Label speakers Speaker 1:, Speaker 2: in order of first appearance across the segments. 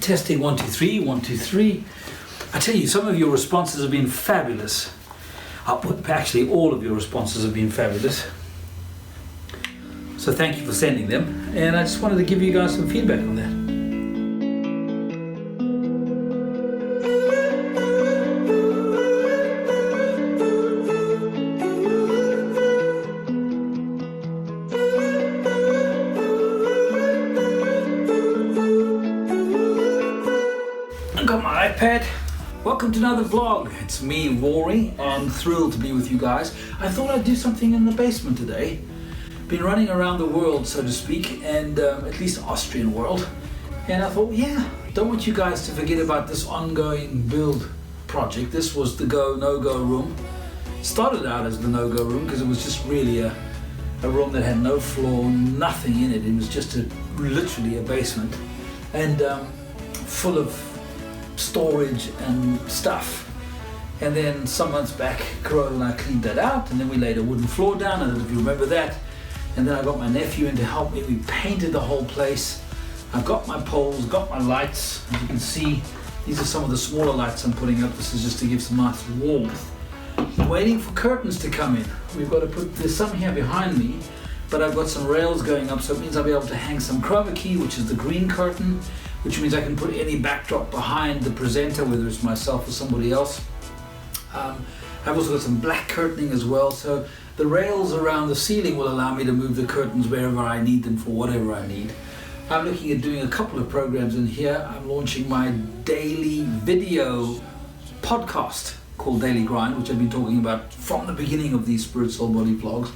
Speaker 1: Testing 1 2 3 1 2 3. I tell you, some of your responses have been fabulous. Actually, all of your responses have been fabulous. So thank you for sending them. And I just wanted to give you guys some feedback on that. I've got my iPad. Welcome to another vlog. It's me, Rory, and thrilled to be with you guys. I thought I'd do something in the basement today. Been running around the world, so to speak, and at least Austrian world. And I thought, yeah, don't want you guys to forget about this ongoing build project. This was the no-go room. Started out as the no-go room because it was just really a room that had no floor, nothing in it. It was just literally a basement, and full of storage and stuff. And then some months back, Rory and I cleaned that out, and then we laid a wooden floor down. I don't know if you remember that. And then I got my nephew in to help me. We painted the whole place. I've got my poles, got my lights. As you can see, these are some of the smaller lights I'm putting up. This is just to give some nice warmth. I'm waiting for curtains to come in. We've got to there's some here behind me, but I've got some rails going up, so it means I'll be able to hang some chroma key, which is the green curtain, which means I can put any backdrop behind the presenter, whether it's myself or somebody else. I've also got some black curtaining as well, so the rails around the ceiling will allow me to move the curtains wherever I need them for whatever I need. I'm looking at doing a couple of programs in here. I'm launching my daily video podcast called Daily Grind, which I've been talking about from the beginning of these Spirit, Soul, Body vlogs,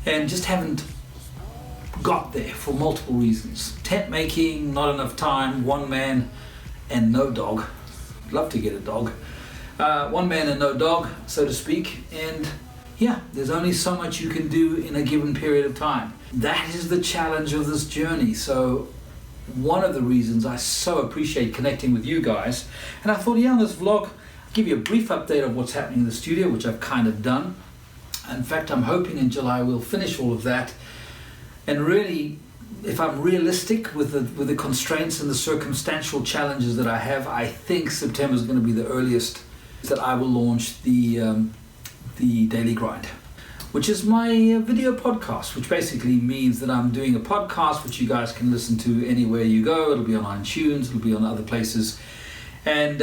Speaker 1: and just haven't got there for multiple reasons. Tent making, not enough time, one man and no dog. Love to get a dog. One man and no dog, so to speak. And yeah, there's only so much you can do in a given period of time. That is the challenge of this journey. So one of the reasons I so appreciate connecting with you guys, and I thought, yeah, on this vlog, I'll give you a brief update of what's happening in the studio, which I've kind of done. In fact, I'm hoping in July we'll finish all of that. And really, if I'm realistic with the constraints and the circumstantial challenges that I have, I think September is going to be the earliest that I will launch the Daily Grind, which is my video podcast, which basically means that I'm doing a podcast which you guys can listen to anywhere you go. It'll be on iTunes, it'll be on other places, and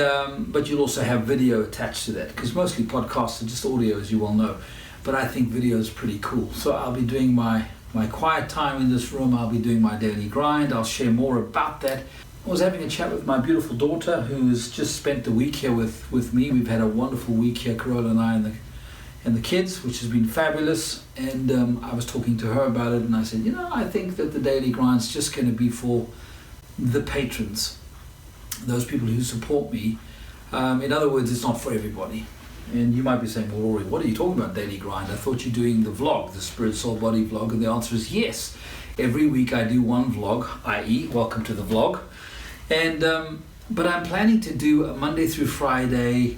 Speaker 1: but you'll also have video attached to that, because mostly podcasts are just audio, as you well know, but I think video is pretty cool. So I'll be doing my quiet time in this room. I'll be doing my daily grind. I'll share more about that. I was having a chat with my beautiful daughter, who's just spent the week here with me. We've had a wonderful week here, Carola and I, and the kids, which has been fabulous. And I was talking to her about it, and I said, you know, I think that the daily grind's just going to be for the patrons, those people who support me. In other words, it's not for everybody. And you might be saying, well, Rory, what are you talking about, daily grind? I thought you're doing the vlog, the Spirit, Soul, Body vlog. And the answer is yes. Every week I do one vlog, i.e. welcome to the vlog. And but I'm planning to do a Monday through Friday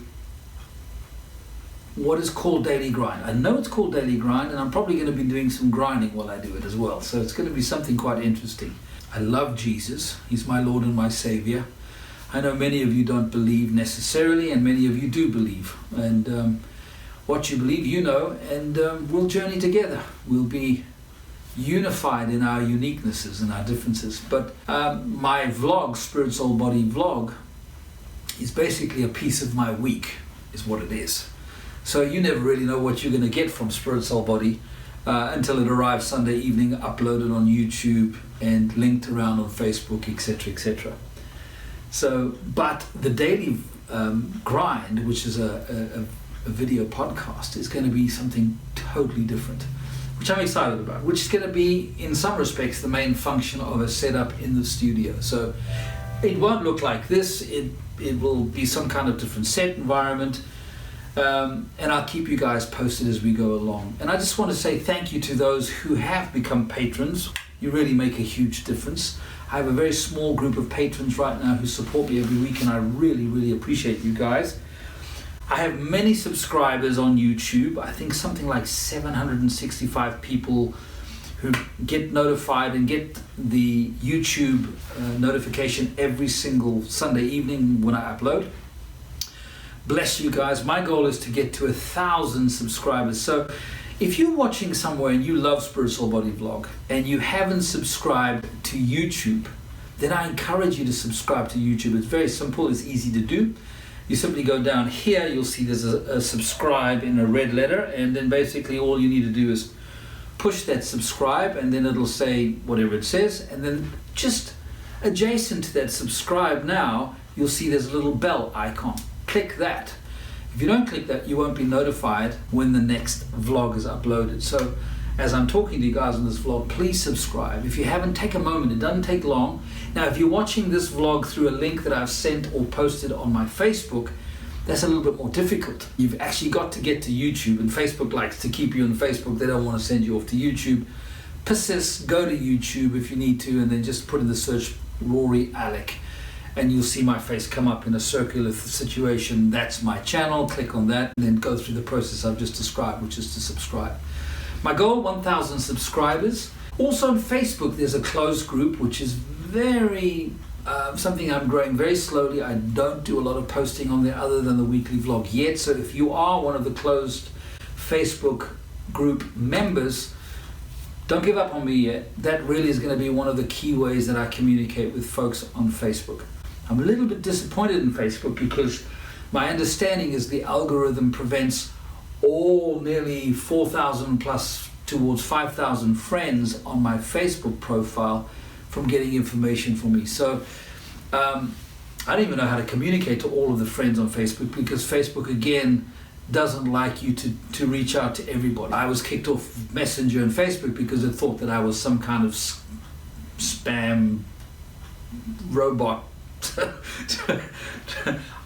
Speaker 1: what is called daily grind. I know it's called daily grind, and I'm probably going to be doing some grinding while I do it as well. So it's going to be something quite interesting. I love Jesus. He's my Lord and my Savior. I know many of you don't believe necessarily, and many of you do believe. And what you believe, you know, and we'll journey together. We'll be unified in our uniquenesses and our differences. But my vlog, Spirit, Soul, Body vlog, is basically a piece of my week, is what it is. So you never really know what you're going to get from Spirit, Soul, Body until it arrives Sunday evening, uploaded on YouTube and linked around on Facebook, etc., etc. So, but the daily grind, which is a video podcast, is going to be something totally different, which I'm excited about, which is going to be, in some respects, the main function of a setup in the studio. So it won't look like this. It will be some kind of different set environment, and I'll keep you guys posted as we go along. And I just want to say thank you to those who have become patrons. You really make a huge difference. I have a very small group of patrons right now who support me every week, and I really, really appreciate you guys. I have many subscribers on YouTube. I think something like 765 people who get notified and get the YouTube notification every single Sunday evening when I upload. Bless you guys. My goal is to get to 1,000 subscribers. So if you're watching somewhere and you love Spirit Soul Body Vlog and you haven't subscribed to YouTube, then I encourage you to subscribe to YouTube. It's very simple, it's easy to do. You simply go down here, you'll see there's a subscribe in a red letter, and then basically all you need to do is push that subscribe, and then it'll say whatever it says, and then just adjacent to that subscribe now, you'll see there's a little bell icon. Click that. If you don't click that, you won't be notified when the next vlog is uploaded. So as I'm talking to you guys on this vlog, please subscribe. If you haven't, take a moment. It doesn't take long. Now, if you're watching this vlog through a link that I've sent or posted on my Facebook, that's a little bit more difficult. You've actually got to get to YouTube, and Facebook likes to keep you on Facebook. They don't want to send you off to YouTube. Persist, go to YouTube if you need to, and then just put in the search Rory Alec, and you'll see my face come up in a circular situation. That's my channel. Click on that, and then go through the process I've just described, which is to subscribe. My goal, 1,000 subscribers. Also on Facebook, there's a closed group, which is very something I'm growing very slowly. I don't do a lot of posting on there other than the weekly vlog yet. So if you are one of the closed Facebook group members, don't give up on me yet. That really is going to be one of the key ways that I communicate with folks on Facebook. I'm a little bit disappointed in Facebook because my understanding is the algorithm prevents all nearly 4,000 plus towards 5,000 friends on my Facebook profile from getting information from me. So I don't even know how to communicate to all of the friends on Facebook, because Facebook again doesn't like you to reach out to everybody. I was kicked off Messenger and Facebook because it thought that I was some kind of spam robot.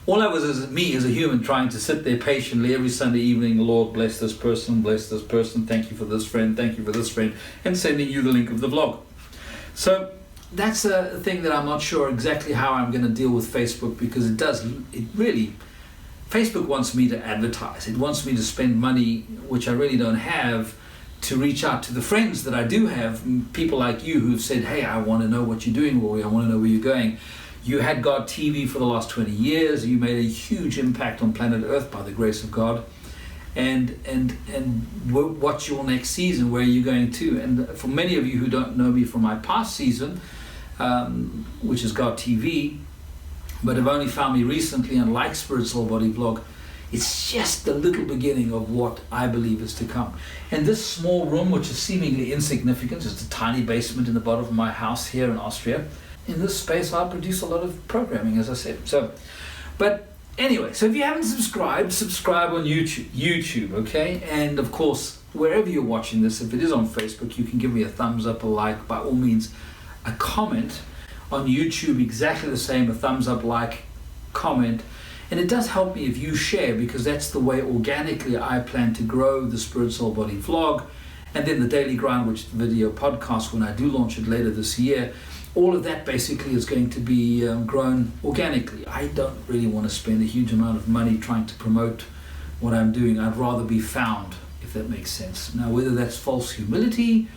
Speaker 1: All I was is me as a human trying to sit there patiently every Sunday evening. Lord, bless this person, thank you for this friend, thank you for this friend, and sending you the link of the vlog. So that's a thing that I'm not sure exactly how I'm going to deal with Facebook, because Facebook wants me to advertise. It wants me to spend money, which I really don't have, to reach out to the friends that I do have, people like you who've said, hey, I want to know what you're doing, Rory, I want to know where you're going. You had God TV for the last 20 years. You made a huge impact on planet Earth by the grace of God. And what's your next season? Where are you going to? And for many of you who don't know me from my past season, which is God TV, but have only found me recently and like Spirit Soul Body Vlog, it's just the little beginning of what I believe is to come. And this small room, which is seemingly insignificant, just a tiny basement in the bottom of my house here in Austria, in this space I produce a lot of programming, as I said. But anyway, so if you haven't subscribed, subscribe on YouTube, okay? And of course, wherever you're watching this, if it is on Facebook, you can give me a thumbs up, a like, by all means, a comment. On YouTube, exactly the same, a thumbs up, like, comment. And it does help me if you share, because that's the way organically I plan to grow the Spirit Soul Body Vlog, and then the Daily Grind, which is the video podcast when I do launch it later this year. All of that basically is going to be grown organically. I don't really want to spend a huge amount of money trying to promote what I'm doing. I'd rather be found, if that makes sense. Now, whether that's false humility,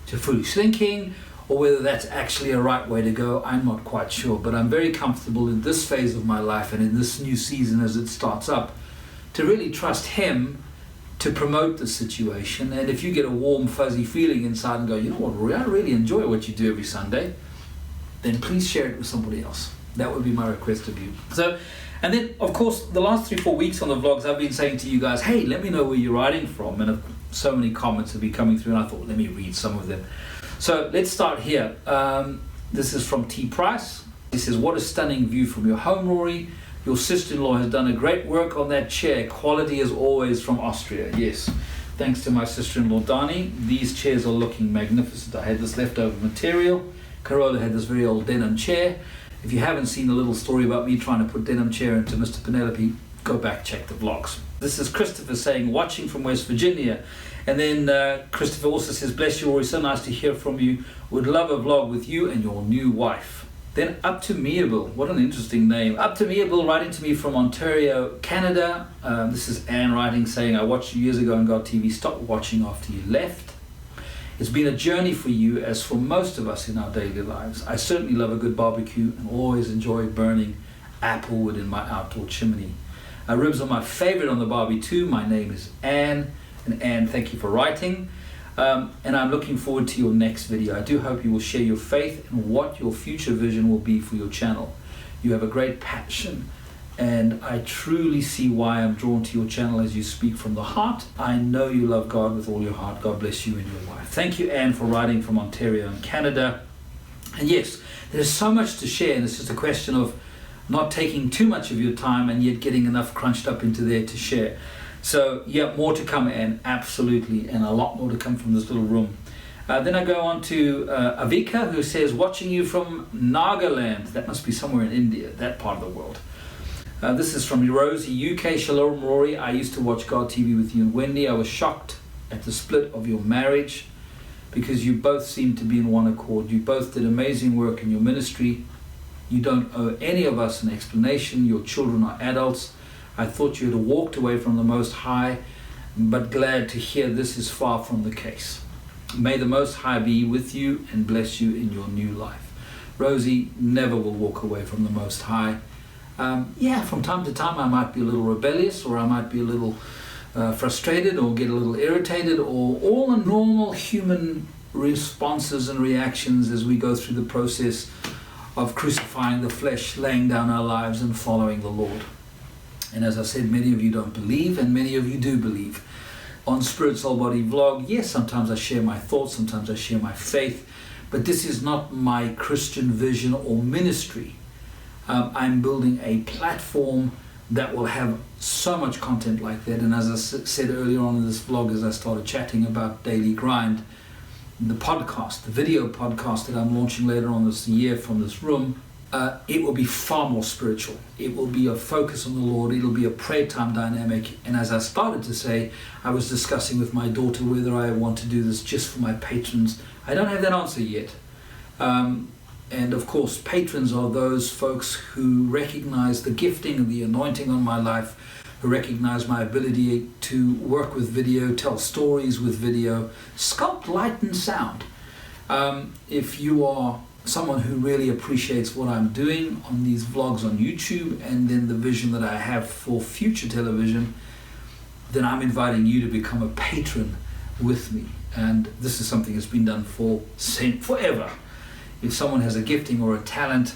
Speaker 1: to foolish thinking, or whether that's actually a right way to go, I'm not quite sure. But I'm very comfortable in this phase of my life and in this new season as it starts up to really trust Him to promote the situation. And if you get a warm, fuzzy feeling inside and go, you know what, Rory, I really enjoy what you do every Sunday, then please share it with somebody else. That would be my request of you. So, and then, of course, the last 3-4 weeks on the vlogs, I've been saying to you guys, hey, let me know where you're writing from. And so many comments have been coming through, and I thought, let me read some of them. So let's start here. This is from T. Price. He says, what a stunning view from your home, Rory. Your sister-in-law has done a great work on that chair. Quality as always from Austria. Yes, thanks to my sister-in-law, Dani. These chairs are looking magnificent. I had this leftover material. Carola had this very old denim chair. If you haven't seen a little story about me trying to put denim chair into Mr. Penelope, go back, check the vlogs. This is Christopher saying, watching from West Virginia. And then Christopher also says, bless you, Rory, so nice to hear from you. Would love a vlog with you and your new wife. Then Up to Meabill, what an interesting name. Up to Meabill writing to me from Ontario, Canada. This is Anne writing saying, I watched you years ago on God TV, stopped watching after you left. It's been a journey for you, as for most of us in our daily lives. I certainly love a good barbecue and always enjoy burning applewood in my outdoor chimney. Ribs are my favorite on the barbie too. My name is Anne, and Anne, thank you for writing. And I'm looking forward to your next video. I do hope you will share your faith and what your future vision will be for your channel. You have a great passion, and I truly see why I'm drawn to your channel as you speak from the heart. I know you love God with all your heart. God bless you and your wife. Thank you, Anne, for writing from Ontario in Canada. And yes, there's so much to share, and it's just a question of not taking too much of your time and yet getting enough crunched up into there to share. So yeah, more to come, Anne, absolutely, and a lot more to come from this little room. Then I go on to Avika, who says, watching you from Nagaland. That must be somewhere in India, that part of the world. This is from Rosie, UK. Shalom, Rory. I used to watch God TV with you and Wendy. I was shocked at the split of your marriage because you both seemed to be in one accord. You both did amazing work in your ministry. You don't owe any of us an explanation. Your children are adults. I thought you had walked away from the Most High, but glad to hear this is far from the case. May the Most High be with you and bless you in your new life. Rosie never will walk away from the Most High. Yeah, from time to time I might be a little rebellious, or I might be a little frustrated, or get a little irritated, or all the normal human responses and reactions as we go through the process of crucifying the flesh, laying down our lives and following the Lord. And as I said, many of you don't believe, and many of you do believe. On Spirit Soul Body Vlog, yes, sometimes I share my thoughts, sometimes I share my faith, but this is not my Christian vision or ministry. I'm building a platform that will have so much content like that. And as I said earlier on in this vlog, as I started chatting about Daily Grind, the podcast, the video podcast that I'm launching later on this year from this room, it will be far more spiritual. It will be a focus on the Lord. It'll be a prayer time dynamic. And as I started to say, I was discussing with my daughter whether I want to do this just for my patrons. I don't have that answer yet. And of course, patrons are those folks who recognize the gifting and the anointing on my life, who recognize my ability to work with video, tell stories with video, sculpt light and sound. If you are someone who really appreciates what I'm doing on these vlogs on YouTube, and then the vision that I have for future television, then I'm inviting you to become a patron with me. And this is something that's been done for forever. If someone has a gifting or a talent,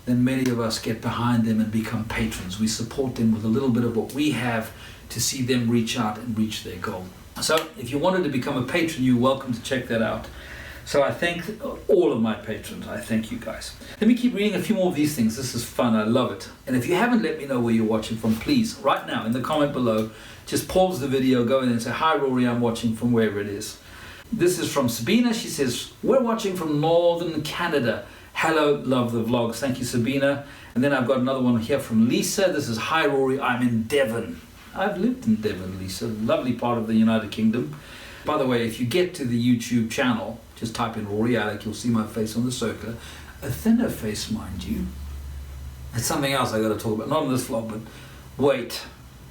Speaker 1: then many of us get behind them and become patrons. We support them with a little bit of what we have to see them reach out and reach their goal. So if you wanted to become a patron, you're welcome to check that out. So I thank all of my patrons. I thank you guys. Let me keep reading a few more of these things. This is fun. I love it. And if you haven't let me know where you're watching from, please, right now in the comment below, just pause the video, go in and say, hi Rory, I'm watching from wherever it is. This is from Sabina. She says, we're watching from Northern Canada. Hello, love the vlogs. Thank you, Sabina. And then I've got another one here from Lisa. This is, hi Rory, I'm in Devon. I've lived in Devon, Lisa. Lovely part of the United Kingdom. By the way, if you get to the YouTube channel, just type in Rory Alec, you'll see my face on the circular. A thinner face, mind you. It's something else I got to talk about. Not in this vlog, but wait.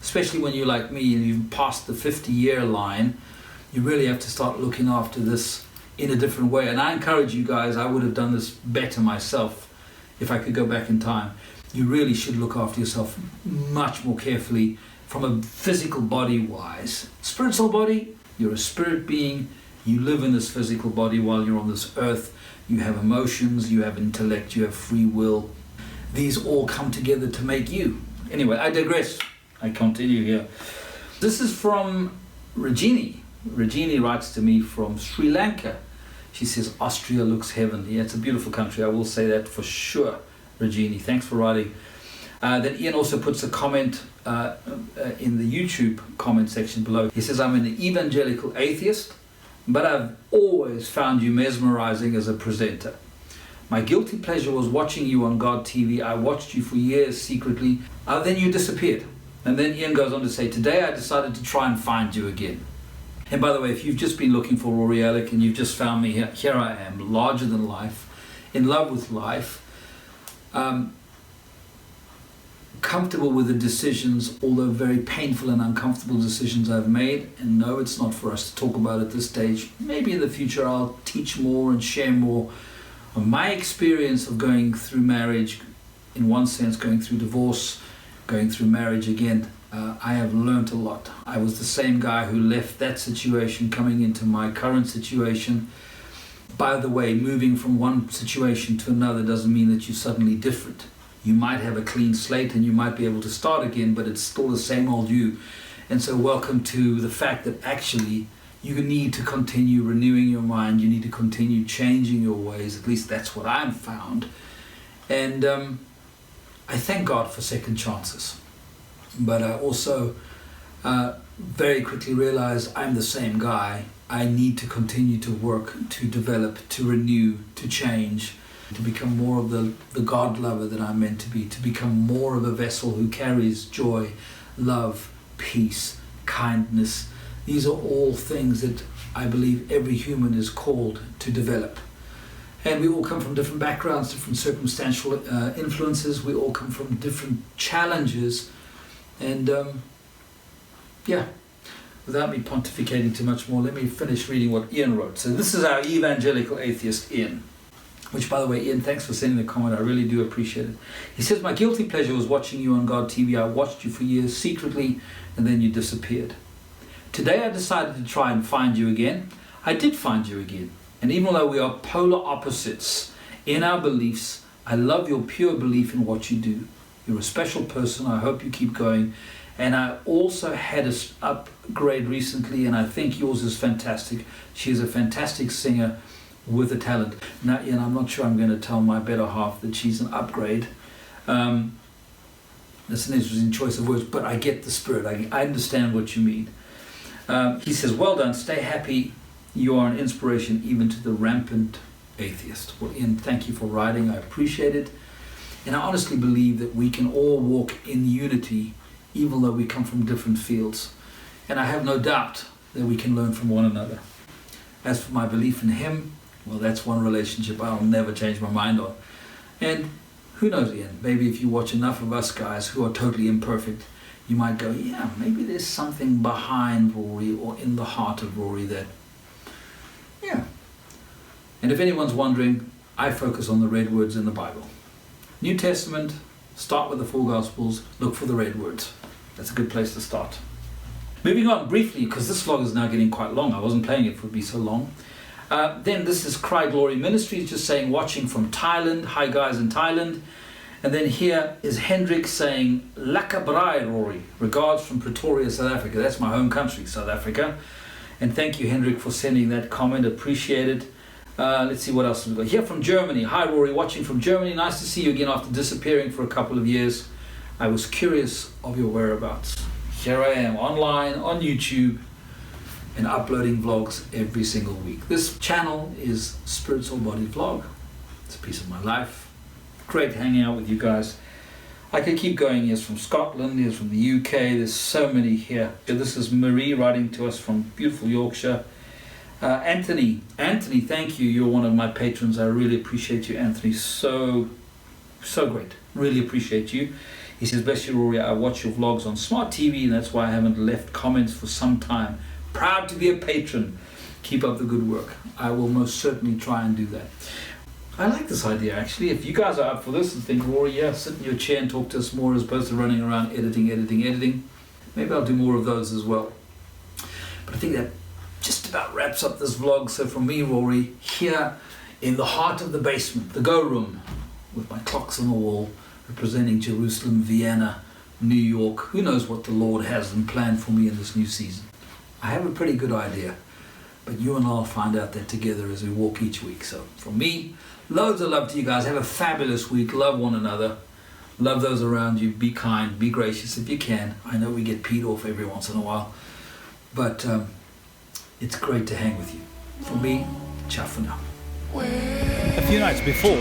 Speaker 1: Especially when you're like me and you've passed the 50-year line, you really have to start looking after this in a different way. And I encourage you guys, I would have done this better myself if I could go back in time. You really should look after yourself much more carefully from a physical body wise. Spiritual body, you're a spirit being. You live in this physical body while you're on this earth. You have emotions, you have intellect, you have free will. These all come together to make you. Anyway, I digress. I continue here. This is from Regini. Regini writes to me from Sri Lanka. She says, Austria looks heavenly. Yeah, it's a beautiful country. I will say that for sure, Regini. Thanks for writing. Then Ian also puts a comment in the YouTube comment section below. He says, I'm an evangelical atheist, but I've always found you mesmerizing as a presenter. My guilty pleasure was watching you on God TV. I watched you for years secretly. Then you disappeared. And then Ian goes on to say, today I decided to try and find you again. And by the way, if you've just been looking for Rory Alec and you've just found me here, here I am, larger than life, in love with life. comfortable with the decisions, although very painful and uncomfortable decisions I've made. And no, it's not for us to talk about at this stage. Maybe in the future I'll teach more and share more of my experience of going through marriage, in one sense going through divorce, going through marriage again. I have learned a lot. I was the same guy who left that situation coming into my current situation. By the way, moving from one situation to another doesn't mean that you're suddenly different. You might have a clean slate and you might be able to start again, but it's still the same old you. And so welcome to the fact that actually you need to continue renewing your mind. You need to continue changing your ways. At least that's what I've found. And I thank God for second chances. But I also very quickly realized I'm the same guy. I need to continue to work, to develop, to renew, to change, to become more of the God lover that I'm meant to be, to become more of a vessel who carries joy, love, peace, kindness. These are all things that I believe every human is called to develop. And we all come from different backgrounds, different circumstantial influences. We all come from different challenges. And without me pontificating too much more, let me finish reading what Ian wrote. So this is our evangelical atheist, Ian. Which, by the way, Ian, thanks for sending the comment. I really do appreciate it. He says, my guilty pleasure was watching you on God TV. I watched you for years secretly, and then you disappeared. Today I decided to try and find you again. I did find you again. And even though we are polar opposites in our beliefs, I love your pure belief in what you do. You're a special person. I hope you keep going. And I also had an upgrade recently, and I think yours is fantastic. She is a fantastic singer with a talent. Now, Ian, I'm not sure I'm going to tell my better half that she's an upgrade. That's an interesting choice of words, but I get the spirit. I understand what you mean. He says, well done, stay happy. You are an inspiration even to the rampant atheist. Well, Ian, thank you for writing. I appreciate it. And I honestly believe that we can all walk in unity, even though we come from different fields. And I have no doubt that we can learn from one another. As for my belief in him, well, that's one relationship I'll never change my mind on. And who knows, Ian, maybe if you watch enough of us guys who are totally imperfect, you might go, yeah, maybe there's something behind Rory or in the heart of Rory that, yeah. And if anyone's wondering, I focus on the red words in the Bible. New Testament, start with the four Gospels, look for the red words. That's a good place to start. Moving on briefly, because this vlog is now getting quite long. I wasn't planning it for it to be so long. Then this is Cry Glory Ministries, just saying, watching from Thailand. Hi guys in Thailand. And then here is Hendrik saying, Laka Brai Rory. Regards from Pretoria, South Africa. That's my home country, South Africa. And thank you, Hendrik, for sending that comment. Appreciate it. Let's see what else we've got. Here from Germany. Hi Rory, watching from Germany. Nice to see you again after disappearing for a couple of years. I was curious of your whereabouts. Here I am, online, on YouTube, and uploading vlogs every single week. This channel is Spirit Soul Body Vlog. It's a piece of my life. Great hanging out with you guys. I could keep going. Here's from Scotland, here's from the UK. There's so many here. This is Marie writing to us from beautiful Yorkshire. Anthony, thank you. You're one of my patrons. I really appreciate you, Anthony. So great. Really appreciate you. He says, bless you, Rory. I watch your vlogs on Smart TV, and that's why I haven't left comments for some time. Proud to be a patron. Keep up the good work. I will most certainly try and do that. I like this idea, actually. If you guys are up for this and think, Rory, yeah, sit in your chair and talk to us more as opposed to running around editing, maybe I'll do more of those as well. But I think that just about wraps up this vlog. So from me, Rory, here in the heart of the basement, the go room, with my clocks on the wall, representing Jerusalem, Vienna, New York. Who knows what the Lord has in plan for me in this new season. I have a pretty good idea, but you and I'll find out that together as we walk each week. So from me, loads of love to you guys. Have a fabulous week. Love one another. Love those around you. Be kind. Be gracious if you can. I know we get peed off every once in a while, but it's great to hang with you. From me, ciao for now.
Speaker 2: A few nights before,